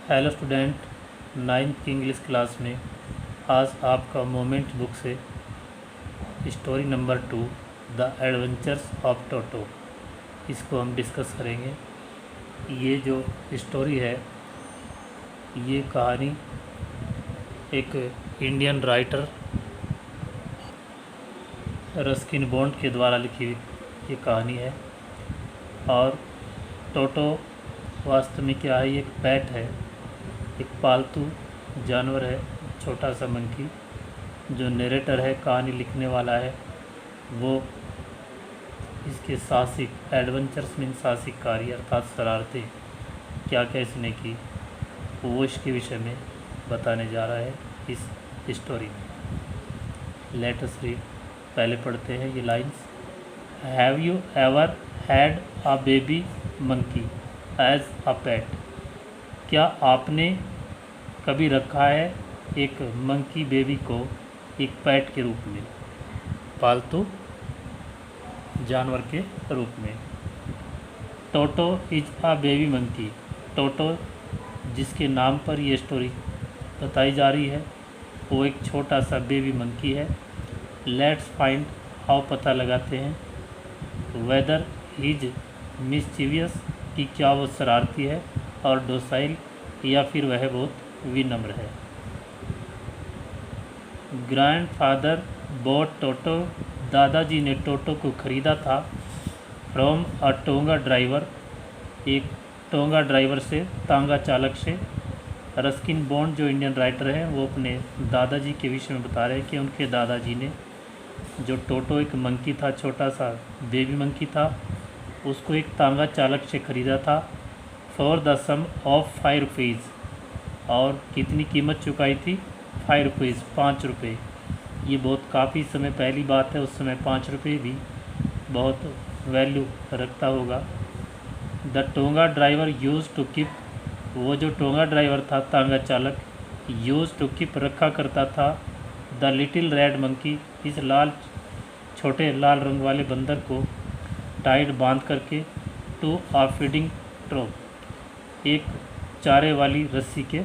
Hello student, ninth की English class में आज आपका मोमेंट बुक से story number 2 the adventures of Toto इसको हम डिस्कस करेंगे। ये जो स्टोरी है, ये कहानी एक इंडियन राइटर रस्किन बॉन्ड के द्वारा लिखी हुई ये कहानी है। और टोटो वास्तव में क्या है, ये एक पेट है, एक पालतू जानवर है, छोटा सा मंकी। जो नरेटर है, कहानी लिखने वाला है, वो इसके साहसिक एडवेंचर्स मीन साहसिक कार्य अर्थात शरारतें क्या क्या इसने की, वो इसके विषय में बताने जा रहा है इस स्टोरी में। Let us read. पहले पढ़ते हैं ये lines. Have you ever had a baby monkey as a pet? क्या आपने कभी रखा है एक मंकी बेबी को एक पेट के रूप में, पालतू जानवर के रूप में? टोटो इज अ बेबी मंकी। टोटो जिसके नाम पर ये स्टोरी बताई जा रही है, वो एक छोटा सा बेबी मंकी है। लेट्स फाइंड हाउ, पता लगाते हैं, वेदर इज मिस्चीवियस कि क्या वो शरारती है, और डोसाइल या फिर वह बहुत विनम्र है। ग्रैंडफादर बॉट टोटो, दादाजी ने टोटो को ख़रीदा था। फ्रॉम अ टोंगा ड्राइवर, एक टोंगा ड्राइवर से, तांगा चालक से। रस्किन बॉन्ड जो इंडियन राइटर है, वो अपने दादाजी के विषय में बता रहे हैं कि उनके दादाजी ने जो टोटो एक मंकी था, छोटा सा बेबी मंकी था, उसको एक तांगा चालक से ख़रीदा था। For the sum of 5 rupees, और कितनी कीमत चुकाई थी? 5 रुपीज़, 5 रुपये। ये बहुत काफ़ी समय पहली बात है, उस समय 5 रुपये भी बहुत वैल्यू रखता होगा। The tonga driver used to keep, वो जो टोंगा ड्राइवर था, तांगा चालक, यूज़ टू कीप रखा करता था। द लिटिल रेड मंकी, इस छोटे लाल रंग वाले बंदर को, टाइट बांध करके, टू आ फीडिंग ट्रोप, एक चारे वाली रस्सी के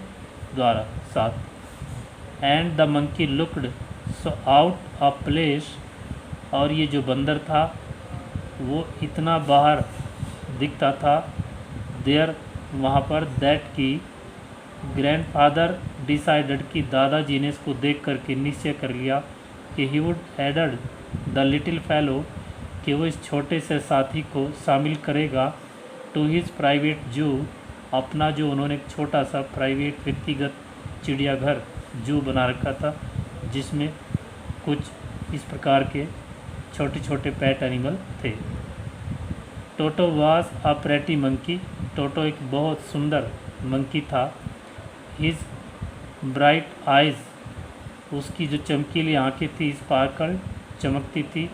द्वारा साथ। And the monkey looked so out of place, और ये जो बंदर था वो इतना बाहर दिखता था, देयर, वहाँ पर, दैट की ग्रैंडफादर डिसाइडेड कि दादाजी ने इसको देख करके निश्चय कर लिया कि he would added the little fellow, कि वो इस छोटे से साथी को शामिल करेगा, टू हिज प्राइवेट जू, अपना जो उन्होंने एक छोटा सा प्राइवेट व्यक्तिगत चिड़ियाघर जू बना रखा था, जिसमें कुछ इस प्रकार के छोटे छोटे पेट एनिमल थे। Toto was a pretty monkey, Toto एक बहुत सुंदर मंकी था। हिज ब्राइट आइज़, उसकी जो चमकीली आंखें थी, स्पार्कल, चमकती थी,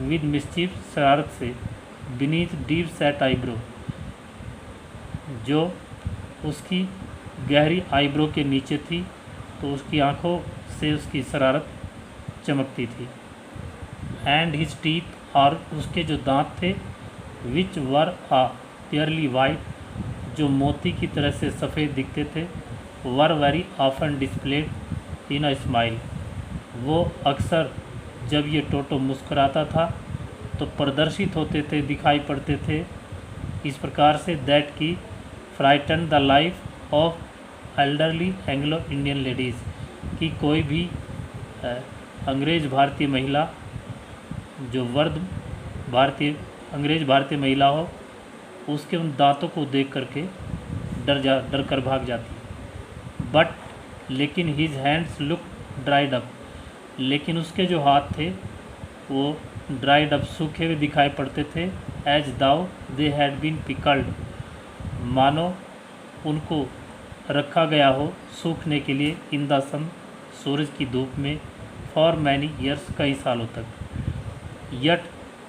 विद मिस्चीफ, शरारत से, बीनीथ डीप सेट आईब्रो, जो उसकी गहरी आईब्रो के नीचे थी, तो उसकी आंखों से उसकी शरारत चमकती थी। एंड हिज टीथ, और उसके जो दांत थे, विच वर आ प्योरली वाइट, जो मोती की तरह से सफ़ेद दिखते थे, were very often displayed in a smile, वो अक्सर जब ये टोटो मुस्कुराता था तो प्रदर्शित होते थे, दिखाई पड़ते थे इस प्रकार से, दैट की frighten the life of elderly Anglo Indian ladies, कि कोई भी अंग्रेज़ भारतीय महिला, जो वर्द भारतीय अंग्रेज़ भारतीय महिला हो, उसके उन दांतों को देख करके डर कर भाग जाती। बट, लेकिन his hands look dried up, लेकिन उसके जो हाथ थे वो ड्राइड अप, सूखे हुए दिखाई पड़ते थे। As though they had been pickled, मानो उनको रखा गया हो सूखने के लिए, इन द सन, सूरज की धूप में, फॉर मैनी ईयर्स, कई सालों तक। यट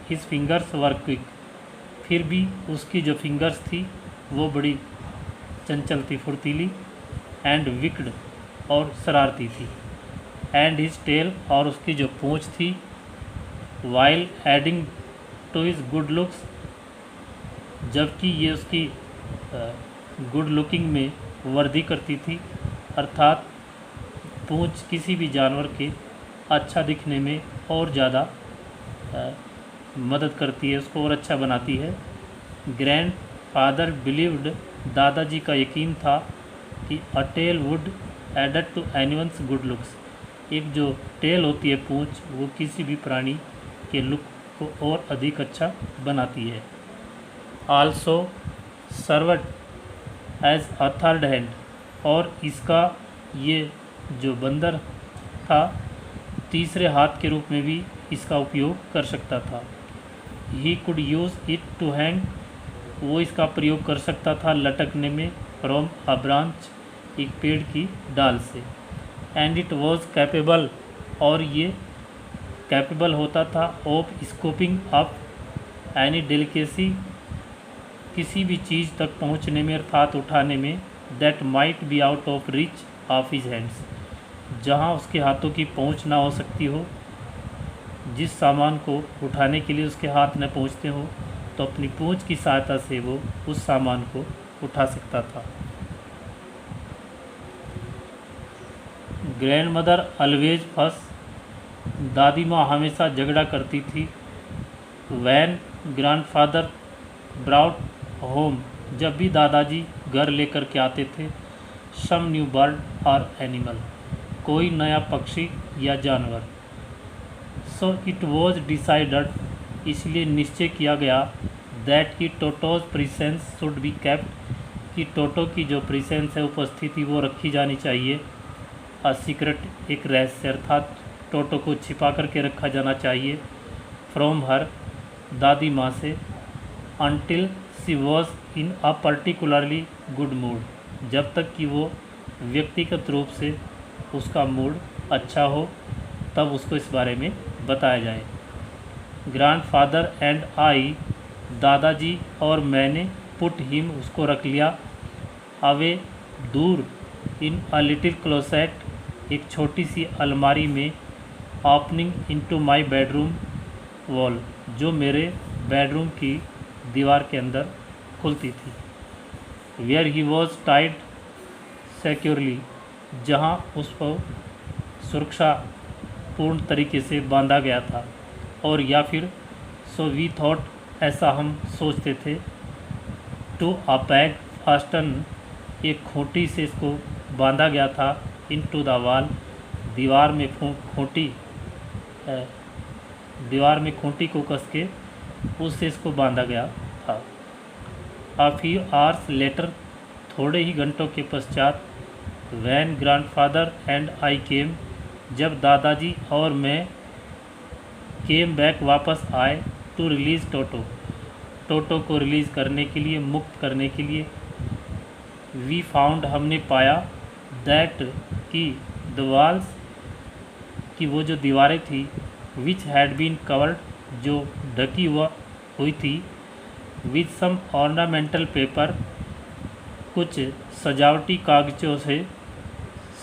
हिज फिंगर्स वर क्विक, फिर भी उसकी जो फिंगर्स थी वो बड़ी चंचल थी, फुर्तीली, एंड विक्ड, और शरारती थी। एंड हिज टेल, और उसकी जो पूँछ थी, while adding to his good looks, जबकि ये उसकी गुड लुकिंग में वृद्धि करती थी, अर्थात पूंछ किसी भी जानवर के अच्छा दिखने में और ज़्यादा मदद करती है, उसको और अच्छा बनाती है। ग्रैंड फादर बिलीव्ड, दादाजी का यकीन था कि a tail would added to animals good looks, एक जो टेल होती है पूंछ, वो किसी भी प्राणी के लुक को और अधिक अच्छा बनाती है। Also served as a third hand, और इसका ये जो बंदर था तीसरे हाथ के रूप में भी इसका उपयोग कर सकता था। He could use it to hang, वो इसका प्रयोग कर सकता था लटकने में, फ्रॉम अ ब्रांच, एक पेड़ की डाल से। एंड इट वॉज कैपेबल, और ये कैपेबल होता था, of scooping up any delicacy, किसी भी चीज़ तक पहुंचने में अर्थात उठाने में, that might be out of reach of his hands, जहां उसके हाथों की पहुंच ना हो सकती हो, जिस सामान को उठाने के लिए उसके हाथ न पहुंचते हो, तो अपनी पूंछ की सहायता से वो उस सामान को उठा सकता था। ग्रैंड मदर ऑलवेज फस, दादी माँ हमेशा झगड़ा करती थी। वैन ग्रैंडफादर ब्राउट होम, जब भी दादाजी घर लेकर के आते थे, सम न्यू बर्ड और एनिमल, कोई नया पक्षी या जानवर। सो इट वॉज डिसाइडेड, इसलिए निश्चय किया गया, दैट की टोटोज प्रेजेंस शुड बी केप्ट, कि टोटो की जो प्रेजेंस है, उपस्थिति, वो रखी जानी चाहिए। अ सीक्रेट, एक रहस्य, अर्थात टोटो को छिपा करके रखा जाना चाहिए, फ्रॉम हर, दादी माँ से, until she was in a particularly good mood, जब तक कि वो व्यक्तिगत रूप से उसका मूड अच्छा हो, तब उसको इस बारे में बताया जाए। ग्रैंडफादर एंड आई, दादाजी और मैंने, पुट हिम, उसको रख लिया, अवे, दूर, इन अ लिटिल क्लोसेट, एक छोटी सी अलमारी में, opening into my bedroom wall, जो मेरे बेडरूम की दीवार के अंदर खुलती थी। Where he was tied securely, जहाँ उस पर सुरक्षापूर्ण तरीके से बांधा गया था, और या फिर सो वी थॉट, ऐसा हम सोचते थे, टू अ पैग फास्टन, एक खूंटी से इसको बांधा गया था, इन टू द वॉल, दीवार में खूंटी को कस के उससे इसको बांधा गया था। अ फ्यू आवर्स लेटर, थोड़े ही घंटों के पश्चात, वैन ग्रैंडफादर एंड आई केम, जब दादाजी और मैं केम बैक, वापस आए, टू रिलीज़ टोटो, टोटो को रिलीज़ करने के लिए, मुक्त करने के लिए। वी फाउंड, हमने पाया, दैट की द वॉल्स, कि वो जो दीवारें थी, विच हैड बीन कवर्ड, जो ढकी हुई थी, विथ सम ऑर्नामेंटल पेपर, कुछ सजावटी कागज़ों से,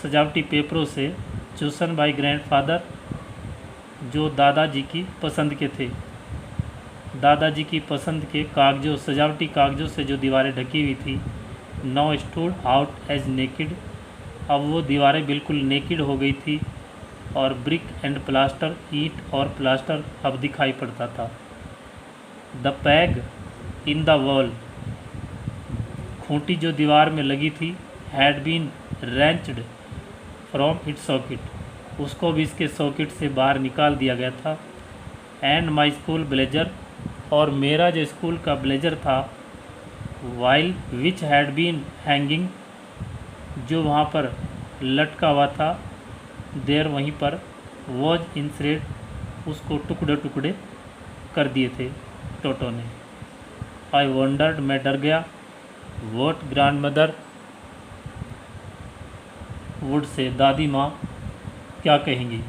सजावटी पेपरों से, चूसन बाय ग्रैंडफादर, जो दादाजी की पसंद के थे, दादाजी की पसंद के कागज़ों, सजावटी कागज़ों से जो दीवारें ढकी हुई थी। नाउ स्टूड आउट एज नेकिड, अब वो दीवारें बिल्कुल नेकिड हो गई थी, और ब्रिक एंड प्लास्टर, ईंट और प्लास्टर अब दिखाई पड़ता था। The peg in the wall, खूंटी जो दीवार में लगी थी, had been wrenched from its socket, उसको भी इसके सॉकेट से बाहर निकाल दिया गया था। एंड माई स्कूल ब्लेजर, और मेरा जो स्कूल का ब्लेजर था, while which had been hanging, जो वहाँ पर लटका हुआ था, देर, वहीं पर, वॉज इंसरेड, उसको टुकड़े टुकड़े कर दिए थे टोटो ने। आई वंडर्ड, मैं डर गया, what grand mother would say, दादी माँ क्या कहेंगी।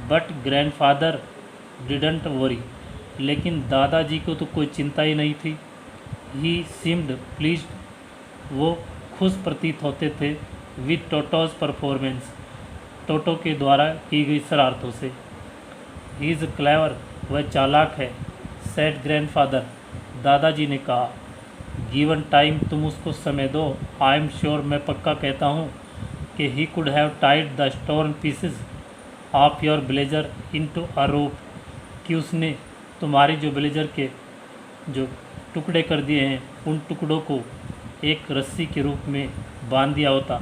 बट ग्रैंडफादर डिडंट वरी, लेकिन दादाजी को तो कोई चिंता ही नहीं थी। ही सीम्ड प्लीज्ड, वो खुश प्रतीत होते थे, विथ टोटोज परफॉर्मेंस, टोटो के द्वारा की गई शरारतों से। ही इज़ क्लेवर, वह चालाक है, सेड ग्रैंडफादर, दादाजी ने कहा। गिवन टाइम, तुम उसको समय दो। आई एम श्योर, मैं पक्का कहता हूँ कि he could have tied the stone pieces of your blazer into a rope, कि उसने तुम्हारे जो ब्लेजर के जो टुकड़े कर दिए हैं उन टुकड़ों को एक रस्सी के रूप में बांध दिया होता।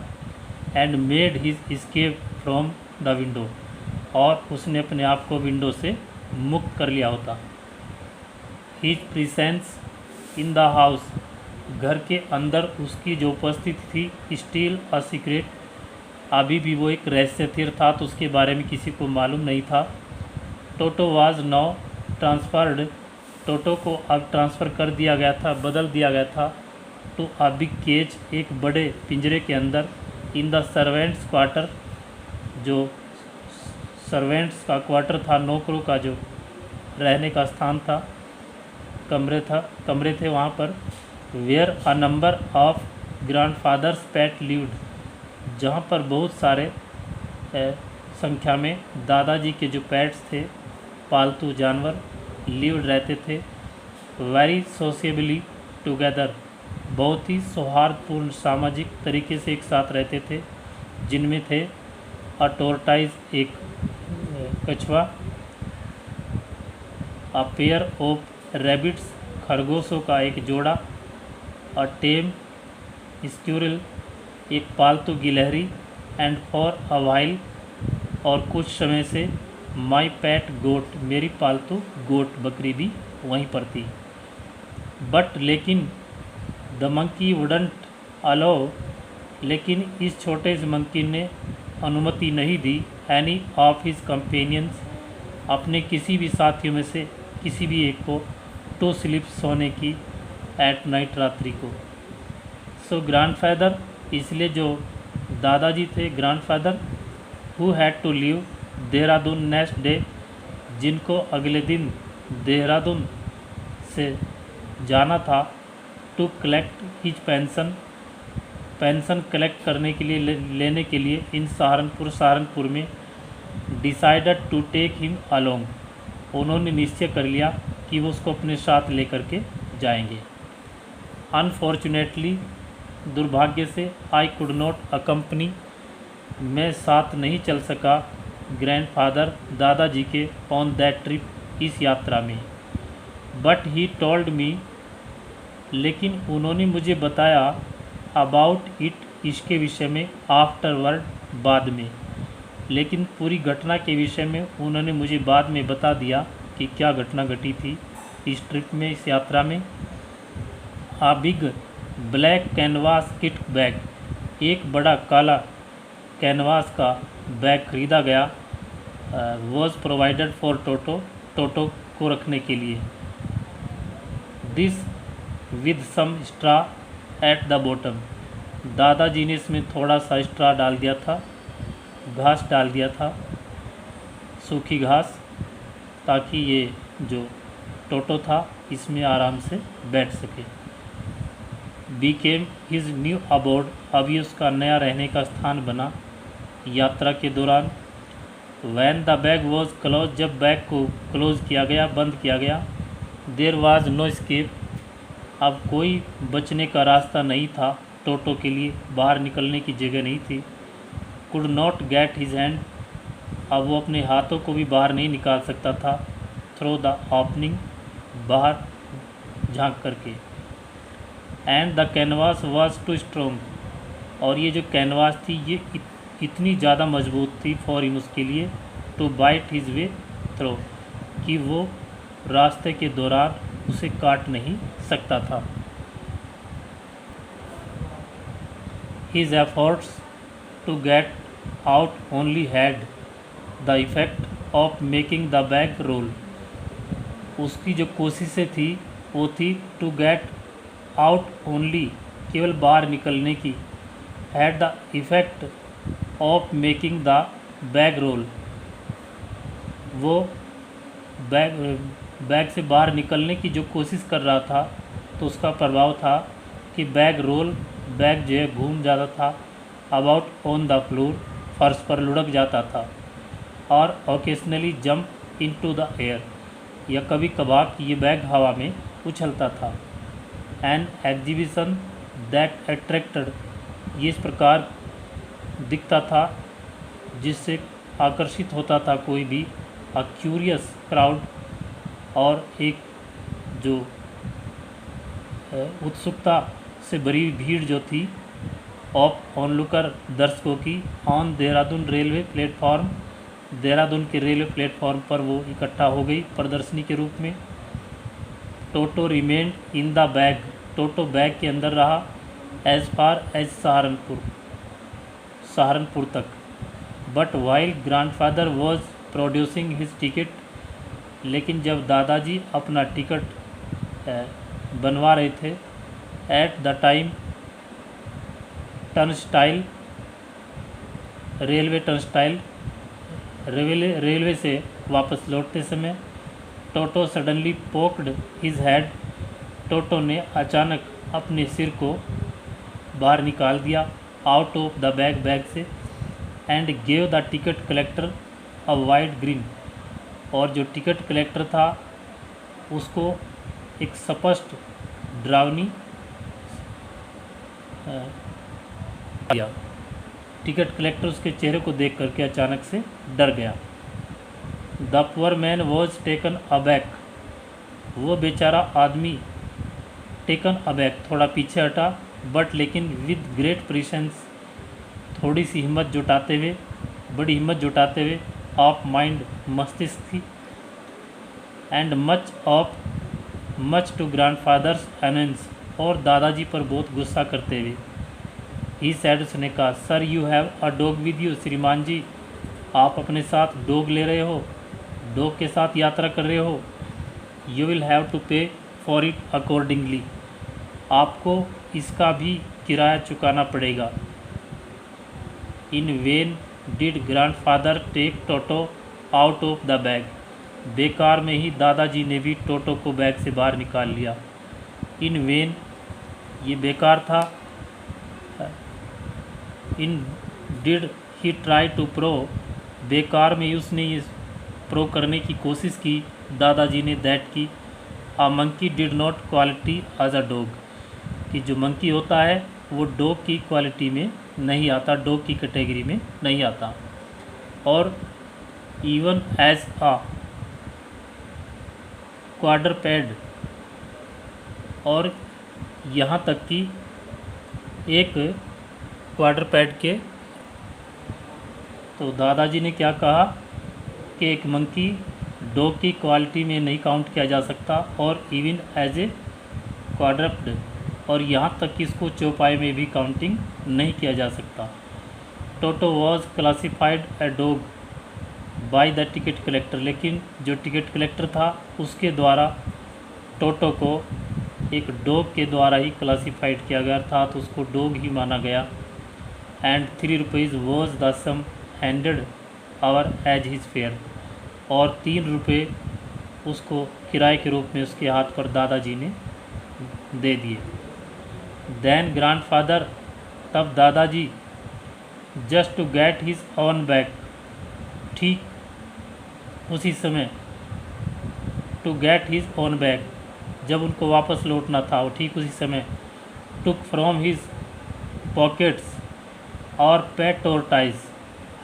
And made his escape from the window, और उसने अपने आप को विंडो से मुक्त कर लिया होता। His presence in the house, घर के अंदर उसकी जो उपस्थिति थी, स्टिल अ सीक्रेट, अभी भी वो एक रहस्य था, तो उसके बारे में किसी को मालूम नहीं था। टोटो वाज नाउ ट्रांसफर्ड, टोटो को अब ट्रांसफ़र कर दिया गया था, बदल दिया गया था टू अ बिग केज, एक बड़े पिंजरे के अंदर। इन द सर्वेंट्स क्वार्टर, जो सर्वेंट्स का क्वार्टर था, नौकरों का जो रहने का स्थान था, कमरे थे वहाँ पर। Where a number of grandfather's pet lived, जहाँ पर बहुत सारे संख्या में दादाजी के जो पेट्स थे, पालतू जानवर, लिव्ड रहते थे। वेरी सोशियबली टुगेदर, बहुत ही सौहार्दपूर्ण सामाजिक तरीके से एक साथ रहते थे, जिनमें थे अ टोर्टाइज, एक कछुआ, अ पेयर ऑफ रैबिट्स, खरगोशों का एक जोड़ा, अ टेम स्क्यूरल, एक पालतू गिलहरी, एंड फॉर अ वाइल, और कुछ समय से माई पैट गोट, मेरी पालतू गोट बकरी भी वहीं पर थी। बट लेकिन द मंकी वुडंट अलाउ, लेकिन इस छोटे से मंकी ने अनुमति नहीं दी एनी ऑफ हिज कंपेनियंस, अपने किसी भी साथियों में से किसी भी एक को, टू स्लीप, सोने की, एट नाइट, रात्रि को। सो ग्रैंडफादर, इसलिए जो दादाजी थे, grandfather, who had to leave Dehradun next day, जिनको अगले दिन देहरादून से जाना था, to collect his pension, pension collect करने के लिए, लेने के लिए, इन सहारनपुर में। Decided to take him along, उन्होंने निश्चय कर लिया कि वो उसको अपने साथ लेकर के जाएंगे। अनफॉर्चुनेटली, दुर्भाग्य से, आई कुड नॉट अकम्पनी, मैं साथ नहीं चल सका ग्रैंडफादर, दादाजी के, ऑन दैट ट्रिप, इस यात्रा में। बट ही टोल्ड मी, लेकिन उन्होंने मुझे बताया, अबाउट इट, इसके विषय में, आफ्टरवर्ड, बाद में, लेकिन पूरी घटना के विषय में उन्होंने मुझे बाद में बता दिया कि क्या घटना घटी थी इस ट्रिप में, इस यात्रा में। A big black canvas kit bag, एक बड़ा काला कैनवास का बैग खरीदा गया, was provided for Toto, Toto को रखने के लिए। This with some straw at the bottom, दादाजी ने इसमें थोड़ा सा स्ट्रा डाल दिया था, घास डाल दिया था, सूखी घास, ताकि ये जो टोटो था इसमें आराम से बैठ सके। बीकेम हिज न्यू अबोर्ड, अभी उसका नया रहने का स्थान बना यात्रा के दौरान। When the bag was close, जब बैग को क्लोज किया गया, बंद किया गया। देर वाज नो स्केप, अब कोई बचने का रास्ता नहीं था टोटो के लिए, बाहर निकलने की जगह नहीं थी। Could not get his hand, अब वो अपने हाथों को भी बाहर नहीं निकाल सकता था, थ्रो द ओपनिंग, बाहर झांक करके। And the canvas was too strong, और ये जो कैनवास थी ये इतनी ज़्यादा मजबूत थी फॉर हिम, उसके लिए, to bite his way through, कि वो रास्ते के दौरान उसे काट नहीं सकता था। His efforts to get out only had the effect of making the bag roll, उसकी जो कोशिशें थी वो थी टू गेट आउट ओनली, केवल बाहर निकलने की, had the effect of making the bag roll, वो बैग से बाहर निकलने की जो कोशिश कर रहा था तो उसका प्रभाव था कि बैग रोल, बैग जो है घूम जाता था, अबाउट ऑन द फ्लोर, फर्श पर लुढ़क जाता था, और occasionally jump into the air, या कभी कभार ये बैग हवा में उछलता था। एन एग्जीबिशन दैट अट्रैक्टेड, ये इस प्रकार दिखता था जिससे आकर्षित होता था कोई भी, अ क्यूरियस क्राउड, और एक जो उत्सुकता से भरी भीड़ जो थी, ऑफ ऑनलुकर, दर्शकों की, on Dehradun railway platform, Dehradun के रेलवे प्लेटफॉर्म पर वो इकट्ठा हो गई प्रदर्शनी के रूप में। Toto remained in the bag, Toto bag के अंदर रहा, एज फार एज सहारनपुर तक। But while grandfather was producing his ticket, लेकिन जब दादाजी अपना टिकट बनवा रहे थे, at the time turnstile, railway से वापस लौटते समय, Toto suddenly poked his head, Toto ने अचानक अपने सिर को बाहर निकाल दिया, आउट ऑफ द बैग से, and gave the ticket collector a wide green, और जो टिकट कलेक्टर था उसको एक स्पष्ट डरावनी दिया। टिकट कलेक्टर उसके चेहरे को देख करके अचानक से डर गया। The poor man was taken aback, वो बेचारा आदमी टेकन अबैक, थोड़ा पीछे हटा, बट लेकिन विद ग्रेट पेशेंस, थोड़ी सी हिम्मत जुटाते हुए, बड़ी हिम्मत जुटाते हुए, ऑफ माइंड, मस्तिष्क थी, and much to grandfather's annoyance, और दादाजी पर बहुत गुस्सा करते हुए, ही सैड, उसने कहा, sir you have a dog with you, श्रीमान जी आप अपने साथ डॉग ले रहे हो, डॉग के साथ यात्रा कर रहे हो, you will have to pay for it accordingly, आपको इसका भी किराया चुकाना पड़ेगा। And when did grandfather take Toto out of the bag, बेकार में ही दादाजी ने भी टोटो को बैग से बाहर निकाल लिया। इन वेन, ये बेकार था, and did he try to pro, बेकार में उसने ये प्रो करने की कोशिश की, दादाजी ने, दैट की a monkey did not quality as a dog, कि जो मंकी होता है वो डॉग की क्वालिटी में नहीं आता, डॉग की कैटेगरी में नहीं आता, और इवन एज अ क्वाड्रपेड, और यहाँ तक कि एक क्वाड्रपेड के, तो दादाजी ने क्या कहा कि एक मंकी डॉग की क्वालिटी में नहीं काउंट किया जा सकता, और इवन एज ए क्वाड्रप्ड, और यहाँ तक कि इसको चौपाई में भी काउंटिंग नहीं किया जा सकता। Toto was classified a dog by the ticket collector, लेकिन जो टिकट कलेक्टर था उसके द्वारा टोटो को एक डॉग के द्वारा ही क्लासिफाइड किया गया था, तो उसको डॉग ही माना गया। And 3 rupees was the sum handed over as his fare, और 3 रुपये उसको किराए के रूप में उसके हाथ पर दादाजी ने दे दिए। देन ग्रैंडफादर, तब दादाजी, just to get his own back, ठीक उसी समय, to get his own back, जब उनको वापस लौटना था, वो ठीक उसी समय, टुक फ्रॉम हिज पॉकेट्स और पेट टोरटाइज,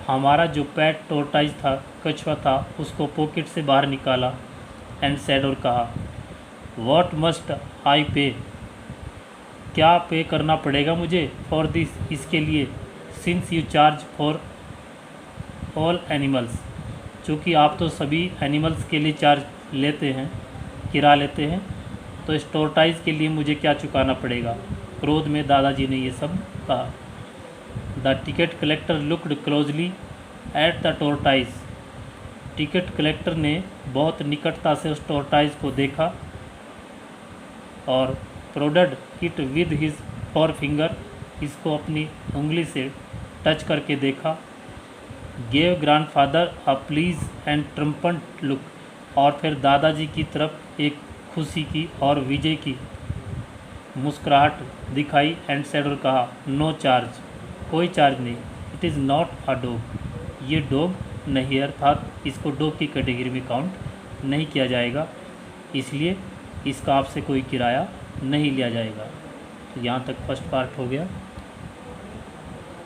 हमारा जो पेट टोरटाइज था, कछुआ था, उसको पॉकेट से बाहर निकाला, एंड सेड, और कहा, व्हाट मस्ट आई पे, क्या पे करना पड़ेगा मुझे, फॉर दिस, इसके लिए, since you charge for all animals, चूँकि आप तो सभी एनिमल्स के लिए चार्ज लेते हैं, किराया लेते हैं, तो इस टोरटाइज के लिए मुझे क्या चुकाना पड़ेगा। क्रोध में दादाजी ने ये सब कहा। The ticket collector looked closely at the tortoise, ticket collector ने बहुत निकटता से उस टोरटाइज को देखा, और prodded it with his forefinger, इसको अपनी उंगली से टच करके देखा। Gave grandfather a pleased and triumphant look, और फिर दादाजी की तरफ एक खुशी की और विजय की मुस्कुराहट दिखाई, एंड सेड, और कहा, नो चार्ज, कोई चार्ज नहीं, it is not a dog, ये डॉग नहीं है, अर्थात इसको डॉग की कैटेगरी में काउंट नहीं किया जाएगा, इसलिए इसका आपसे कोई किराया नहीं लिया जाएगा। तो यहाँ तक फर्स्ट पार्ट हो गया।